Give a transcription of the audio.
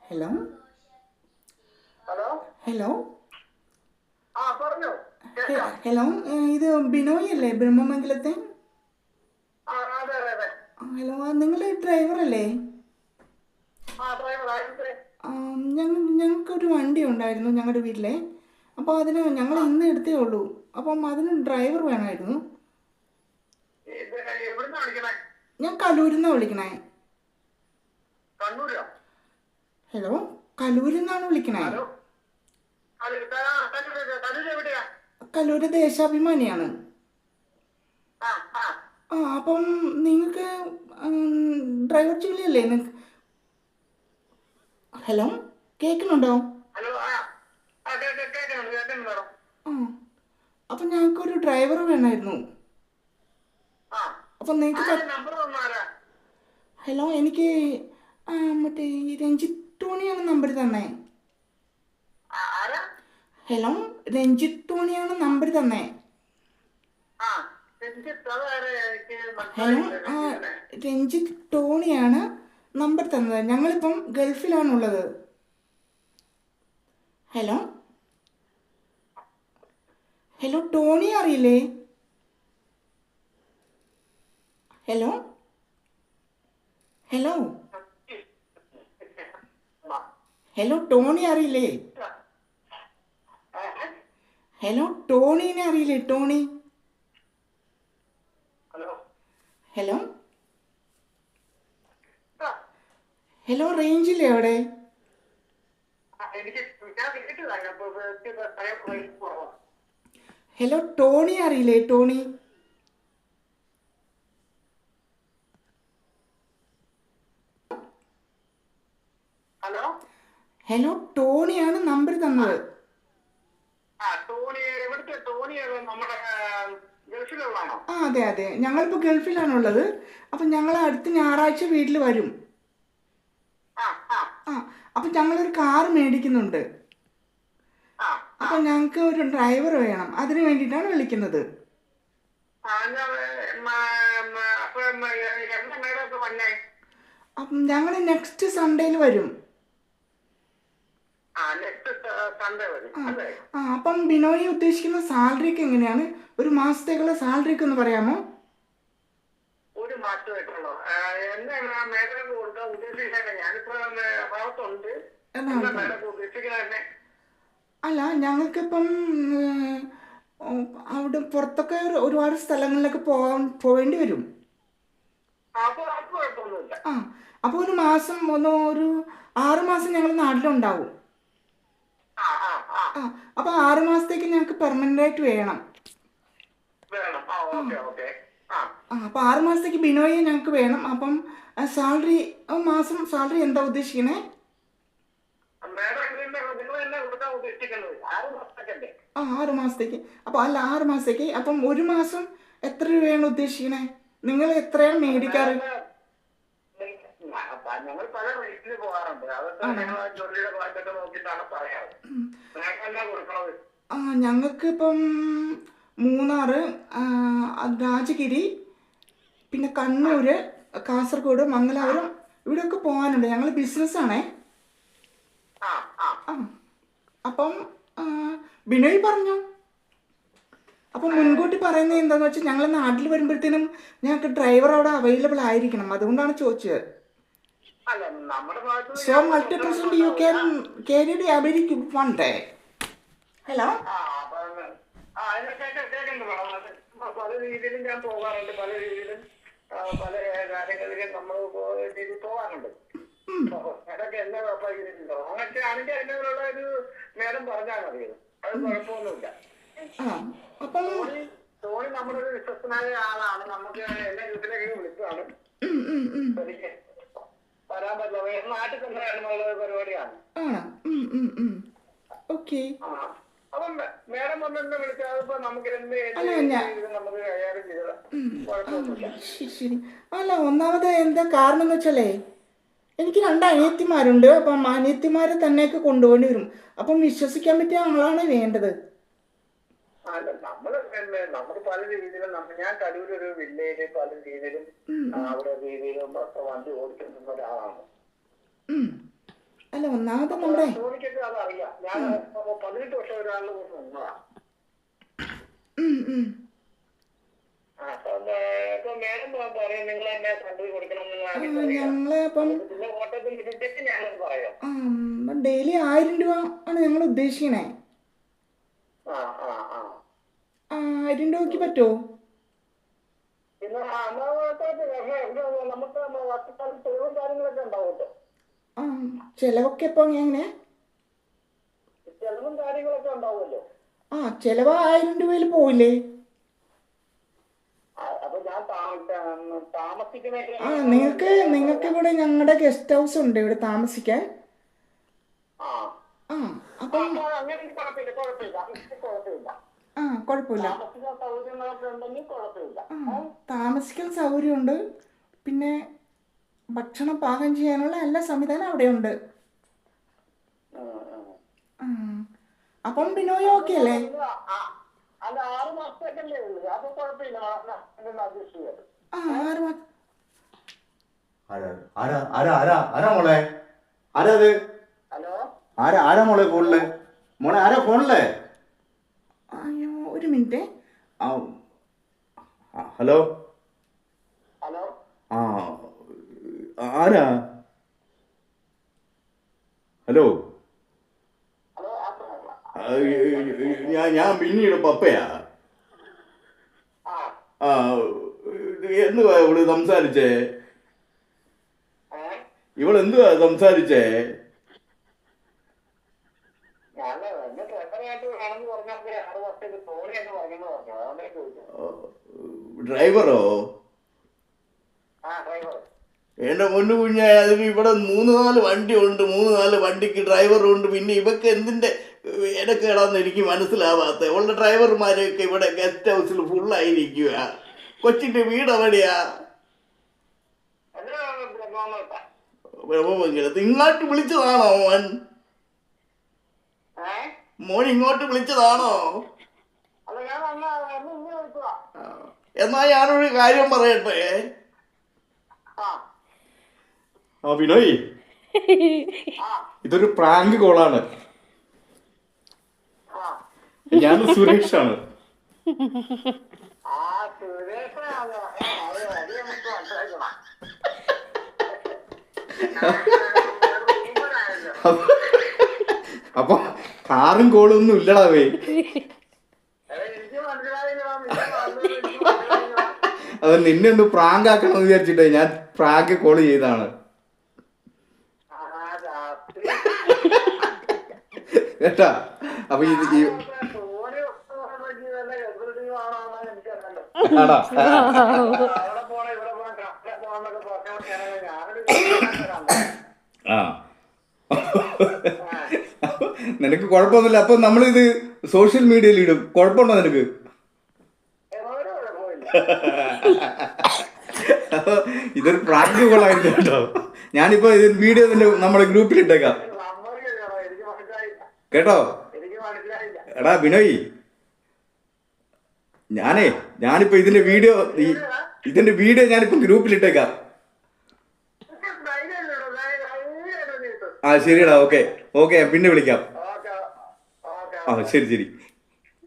Hello hello hello പറഞ്ഞോ, കേൾക്കാം. Hello ഇത് ബിനോയ് അല്ലേ ബ്രഹ്മമംഗലത്തെ? അതെ അതെ അതെ. ഹലോ നിങ്ങൾ ഡ്രൈവറല്ലേ? ഡ്രൈവർ ആയിട്ട്. ഞങ്ങൾക്കൊരു വണ്ടി ഉണ്ടായിരുന്നു ഞങ്ങളുടെ വീട്ടിലെ. അപ്പോൾ അതിന് ഞങ്ങൾ ഇന്ന് എടുത്തേ ഉള്ളൂ. അപ്പം അതിന് ഡ്രൈവർ വേണമായിരുന്നു. എവിടുന്നാ വിളിക്കണേ? ഞാൻ കലൂരിൽ നിന്നാണ് വിളിക്കണേ. കണ്ണൂരോ? ഹലോ, കലൂരിൽ നിന്നാണ് വിളിക്കണേ. ഹലോ, കണ്ണൂര് എവിടെയാ? കലൂര് ദേശാഭിമാനിയാണ്. ആ ആ അപ്പം നിങ്ങൾക്ക് ഡ്രൈവർ ജോലിയല്ലേ നിങ്ങൾക്ക്? ഹലോ, കേൾക്കുന്നുണ്ടോ? ഹലോ, കേൾക്കുന്നുണ്ട് കേൾക്കുന്നുണ്ടോ? ആ, അപ്പം ഞങ്ങൾക്കൊരു ഡ്രൈവർ വേണമായിരുന്നു. ആ, അപ്പം നിങ്ങൾക്ക് നമ്പർ തന്നാരാ? ഹലോ, എനിക്ക് മറ്റേ ഈ രഞ്ജിത്ത് ടോണിയാണ് നമ്പർ തന്നെ. ആരാ? ഹലോ, രഞ്ജിത്ത് ടോണിയാണ് നമ്പർ തന്നെ. ആ, രഞ്ജിത്ത്. അതാരാ? എനിക്ക് ഹലോ, മനസ്സിലായില്ല. രഞ്ജിത്തിനെ. രഞ്ജിത്ത് ടോണിയാണ് നമ്പർ തന്നത്. ഞങ്ങളിപ്പം ഗൾഫിലാണുള്ളത്. ഹലോ ഹലോ, ടോണി അറിയില്ലേ? ഹലോ ഹലോ ഹലോ, ടോണി അറിയില്ലേ? ഹലോ, ടോണീനെ അറിയില്ലേ? ടോണി. ഹലോ, ഹലോ ഹലോ, റേഞ്ചില്ലേ അവിടെ? എനിക്ക് ഞാൻ വീട്ടിലാണ്. ഹലോ, ടോണി അറിയില്ലേ? ടോണി. ഹലോ, ഹലോ, ടോണിയാണ് നമ്പർ തന്നത്. ടോണി. എവിടുത്തെ ടോണി? നമ്മുടെ ഗൾഫിലുള്ളതാണോ? അതെ അതെ, ഞങ്ങളിപ്പോൾ ഗൾഫിലാണുള്ളത്. അപ്പം ഞങ്ങൾ അടുത്ത ഞായറാഴ്ച വീട്ടിൽ വരും. ആ ആ ആ, അപ്പം ഞങ്ങളൊരു കാർ മേടിക്കുന്നുണ്ട്. ആ അപ്പം ഞങ്ങൾക്ക് ഒരു ഡ്രൈവർ വേണം. അതിന് വേണ്ടിയിട്ടാണ് വിളിക്കുന്നത്. അപ്പൊ എവിടെ മേടൊക്കെ വന്നേ? അപ്പം ഞങ്ങൾ നെക്സ്റ്റ് സൺഡേയിൽ വരും. നെക്സ്റ്റ് സൺഡേ വരും ആ അല്ലേ? അപ്പം ബിനോയി ഉദ്ദേശിക്കുന്ന സാലറിക്ക് എങ്ങനെയാണ്? ഒരു മാസത്തേക്കുള്ള സാലറിക്ക് ഒന്ന് പറയാമോ? ഒരു മാസമായിട്ടുള്ളൂ. എന്നാ മേടക്ക് കൊടുക്കാൻ ഉദ്ദേശിക്കുന്നത്? ഞാനിപ്പോ ഭാഗത്തുണ്ട്. എന്താ മേടക്ക് ഉദ്ദേശിക്കുന്നത് തന്നെ? അല്ല, ഞങ്ങൾക്കിപ്പം അവിടെ പുറത്തൊക്കെ ഒരുപാട് സ്ഥലങ്ങളിലൊക്കെ പോവേണ്ടി വരും. അപ്പൊ അത് കുഴപ്പമൊന്നുമില്ല. ആ, അപ്പോൾ ഒരു മാസം ഒരു 6 മാസം ഞങ്ങൾ നാട്ടിലുണ്ടാവും. ആ ആ ആ ആ, അപ്പോൾ 6 മാസത്തേക്ക് ഞങ്ങൾക്ക് പെർമനൻ്റ് ആയിട്ട് വേണം. വേണം. Okay okay. ആ അപ്പോൾ 6 മാസത്തേക്ക് ബിനോയെ ഞങ്ങൾക്ക് വേണം. അപ്പം സാലറി, മാസം സാലറി എന്താ ഉദ്ദേശിക്കണേ? മേടം നിങ്ങൾ തന്നെ കൊടുക്കാൻ ഉദ്ദേശിക്കുന്നത് 6 മാസത്തേക്കല്ലേ? 6 മാസത്തേക്ക്. അപ്പോൾ അല്ല, 6 മാസത്തേക്ക്. അപ്പം ഒരു മാസം എത്ര രൂപയാണ് ഉദ്ദേശിക്കണേ? നിങ്ങൾ എത്രയാണ് മേടിക്കാറ്? ഞങ്ങൾ പല റേറ്റിൽ പോകാറുണ്ട്. അതൊക്കെ ആണോ? ഞങ്ങൾ ജോലിയുടെ ഭാഗത്തൊക്കെ നോക്കിയിട്ടാണ് പറയാറ്. നിങ്ങൾക്ക് എന്നാ കൊടുക്കണത്? ഞങ്ങൾക്ക് ഇപ്പം മൂന്നാർ, രാജഗിരി, പിന്നെ കണ്ണൂർ, കാസർഗോഡ്, മംഗലാപുരം, ഇവിടെയൊക്കെ പോകാനുണ്ട്. ഞങ്ങൾ ബിസിനസ്സാണേ. ആ ആ ആ, അപ്പം ബിനോയ് പറഞ്ഞു. അപ്പം മുൻകൂട്ടി പറയുന്നത് എന്താണെന്ന് വെച്ചാൽ ഞങ്ങൾ നാട്ടിൽ വരുമ്പോഴത്തേനും ഞങ്ങൾക്ക് ഡ്രൈവർ അവിടെ അവൈലബിൾ ആയിരിക്കണം. അതുകൊണ്ടാണ് ചോദിച്ചത്. അല്ല, നമ്മുടെ ഭാഗത്ത് നിന്ന് സോ യാതൊരു പ്രശ്നമൊന്നും മൾട്ടി-പേഴ്സൻ്റ് യു ഉണ്ടാവില്ല. Can carry the ability one day. Hello. അപ്പൊ അതിനൊക്കെ കേൾക്കുന്നു വേണം. അത് പല രീതിയിലും ഞാൻ പോകാറുണ്ട്. പല രീതിയിലും പല കാര്യങ്ങളിലും നമ്മൾ പോകാറുണ്ട്. അതൊക്കെ എന്നെ കുഴപ്പമില്ലല്ലോ. അങ്ങനത്തെ ആണെങ്കിൽ അതിനുള്ള ഒരു നേരം പറഞ്ഞാൽ മതി. അത് കുഴപ്പമൊന്നുമില്ല. ആ, അപ്പം ടോണി നമ്മുടെ ഒരു വിശ്വസ്തനായ ആളാണ്. നമുക്ക് എന്നെ വീട്ടിലേക്ക് വിളിച്ചതാണ്. എനിക്ക് വരാൻ പറ്റില്ല. നാട്ടിൽ തന്നെ എന്നുള്ള പരിപാടിയാണ്. ഓക്കെ. അപ്പം മേഡം വന്നെന്നെ വിളിച്ചാൽ അതിപ്പോ നമുക്ക് അല്ല നമുക്ക് കൈകാര്യം ചെയ്തത് കുഴപ്പമൊന്നുമില്ല. ശരി. അല്ല, ഒന്നാമത് എന്താ കാരണം എന്ന് വെച്ചാലേ, എനിക്ക് 2 അനിയത്തിമാരുണ്ട്. അപ്പം അനിയത്തിമാരെ തന്നെയൊക്കെ കൊണ്ടുപോകേണ്ടി വരും. അപ്പം വിശ്വസിക്കാൻ പറ്റിയ ആളാണ് വേണ്ടത്. അല്ല, നമ്മൾ പല രീതിയിലും ഞാൻ കലൂരൊരു വില്ലേജ് പല രീതിയിലും അവിടെ രീതിയിലും ഒക്കെ വണ്ടി ഓടിച്ചിട്ടുള്ള ഒരാളാണ്. അല്ല ഒന്നാമത് നമ്മുടെ ധോണിക്കൊക്കെ അതറിയാം. ഞാൻ 18 വർഷം ഒരാളുടെ കൂടെ നിന്നതാ. ഉം, ഉം. ഇപ്പൊ മേഡം പറയും നിങ്ങൾ എന്നെ കണ്ടു കൊടുക്കണം എന്ന് ആ, ആദ്യം പറയുക. ഞങ്ങള് അപ്പം പിന്നെ ഓട്ടത്തിൽ വിളിച്ചിട്ട് ഞാനത് പറയാം. ഡെയിലി 1000 രൂപ ആണ് ഞങ്ങൾ ഉദ്ദേശിക്കണേ. ആ ആ ആ 1000 രൂപയ്ക്ക് പറ്റുമോ? പിന്നെ നമുക്ക് വർഷക്കാലം തെളിവും കാര്യങ്ങളൊക്കെ ഉണ്ടാവുമല്ലോ. ആ, ചിലവൊക്കെ ഇപ്പം എങ്ങനെയാ? ചെലവും കാര്യങ്ങളൊക്കെ ഉണ്ടാവുമല്ലോ. ചിലവ് 1000 രൂപയിൽ പോയില്ലേ? അപ്പൊ ഞാൻ താമസിക്കുന്ന നിങ്ങൾക്ക് ഇവിടെ ഞങ്ങളുടെ ഗസ്റ്റ് ഹൗസ് ഉണ്ട് ഇവിടെ താമസിക്കാൻ. ആ അപ്പം അങ്ങനെ കുഴപ്പമില്ല കുഴപ്പമില്ല കുഴപ്പമില്ല. കുഴപ്പമില്ല. താമസിക്കാൻ സൗകര്യങ്ങളൊക്കെ ഉണ്ടെങ്കിൽ കുഴപ്പമില്ല. താമസിക്കാൻ സൗകര്യമുണ്ട്. പിന്നെ ഭക്ഷണം പാകം ചെയ്യാനുള്ള എല്ലാ സംവിധാനം അവിടെയുണ്ട്. അപ്പം ബിനോയ് ഓക്കെ അല്ലേ? അല്ല 6 മാസത്തേക്കല്ലേ ഉള്ളൂ. അപ്പൊ കുഴപ്പമില്ല. അഡ്ജസ്റ്റ് ചെയ്യാം. 6 മാസം. ആരാ മോളെ? ആരാ അത്? ഹലോ ആരാ മോളെ ഫോണില്? മോളെ ആരാ ഫോണില്? അയ്യോ ഒരു മിനിറ്റ്. ഹലോ ഹലോ ആരാ? ഹലോ ഞാൻ പിന്നീട് പപ്പയാ. എന്തുവാ ഇവള് സംസാരിച്ചേ? ഇവളെന്തുവാ സംസാരിച്ചേ? ഡ്രൈവറോ? എന്റെ പൊന്നു കുഞ്ഞെ, അതിന് ഇവിടെ 3-4 വണ്ടി ഉണ്ട്. 3-4 വണ്ടിക്ക് ഡ്രൈവറും ഉണ്ട്. പിന്നെ ഇവക്ക് എന്തിന്റെ ഇടക്കേടാന്ന് എനിക്ക് മനസ്സിലാവാത്ത. ഉള്ള ഡ്രൈവർമാരൊക്കെ ഇവിടെ ഗസ്റ്റ് ഹൗസിൽ ഫുള്ളായിരിക്കുക. കൊച്ചിന്റെ വീട് എവിടെയാ? ബ്രഹ്മമംഗലത്ത്. ഇങ്ങോട്ട് വിളിച്ചതാണോ മോൻ ഇങ്ങോട്ട് വിളിച്ചതാണോ? എന്നാ ഞാനൊരു കാര്യം പറയട്ടെ. ബിനോയ്, ഇതൊരു പ്രാങ്ക് കോളാണ്. ഞാൻ സുരേഷാണ്. അപ്പൊ കാറും കോളും ഒന്നും ഇല്ലടാവേ. അത് നിന്നെ ഒന്ന് പ്രാങ്ക് ആക്കണമെന്ന് വിചാരിച്ചിട്ടേ ഞാൻ പ്രാങ്ക് കോള് ചെയ്താണ് കേട്ടാ. അപ്പൊ ആടാ നിനക്ക് കുഴപ്പമൊന്നുമില്ല. അപ്പൊ നമ്മളിത് സോഷ്യൽ മീഡിയയിൽ ഇടും. കുഴപ്പമുണ്ടോ നിനക്ക്? അപ്പൊ ഇതൊരു പ്രാങ്ക് കോളായിരുന്നു കേട്ടോ. ഞാനിപ്പോ ഇത് വീഡിയോ തന്നെ നമ്മുടെ ഗ്രൂപ്പിൽ ഇട്ടേക്കാം കേട്ടോ. എടാ ബിനോയ്, ഞാനിപ്പോ ഇതിന്റെ വീഡിയോ ഞാനിപ്പോ ഗ്രൂപ്പിൽ ഇട്ടേക്കാം. ശരിയടാ. ഓക്കെ പിന്നെ വിളിക്കാം. ശരി.